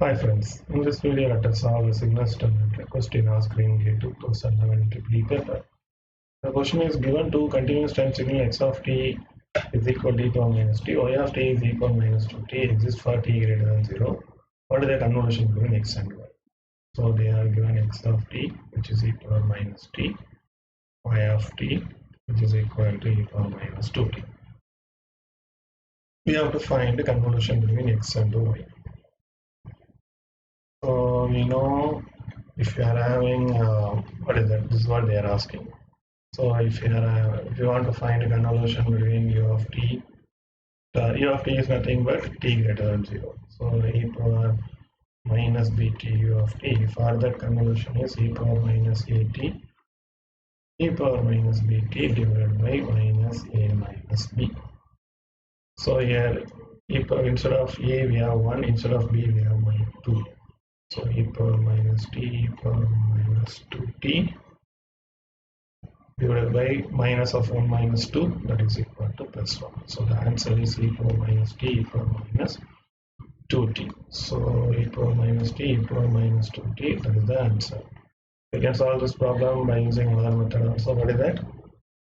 Hi friends, in this video let us solve a signal stability question asked in the 2011 PPT paper. The question is given to continuous time signal x of t is equal to e power minus t, y of t is e power minus 2t exists for t greater than 0. What is the convolution between x and y? So they are given x of t which is e power minus t, y of t which is equal to e power minus 2t. We have to find the convolution between x and y. So we know if you are having what is that? This is what they are asking. So if you want to find a convolution between u of t, u of t is nothing but t greater than 0. So e power minus bt u of t. For that convolution is e power minus at e power minus bt divided by minus a minus b. So here instead of a we have 1, instead of b we have 2. So e power minus t e power minus 2t divided by minus of 1 minus 2, that is equal to plus 1. So the answer is e power minus t e power minus 2t. So e power minus t e power minus 2t, that is the answer. We can solve this problem by using another method also. What is that?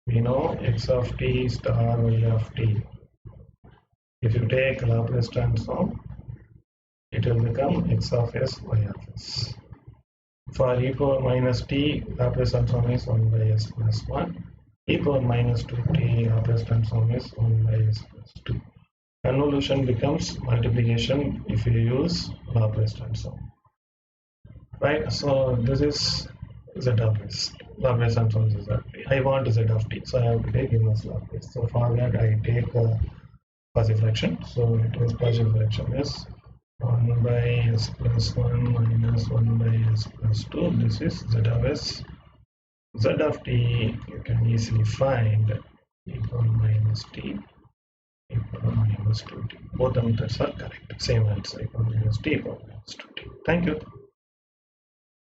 We know x of t star y of t. If you take Laplace transform, it will become x of s y of s. For e power minus t, Laplace transform is 1 by s plus 1. E power minus 2t, Laplace transform is 1 by s plus 2. Convolution becomes multiplication if you use Laplace transform. Right? So this is z of s. Laplace transform is z of t. I want z of t, so I have to take inverse Laplace. So for that I take Quasi fraction. So it is partial fraction is 1 by s plus 1 minus 1 by s plus 2. This is z of s. Z of t you can easily find e power minus t e power minus 2t. Both the methods are correct. Same answer, e power minus t e power minus 2t. Thank you.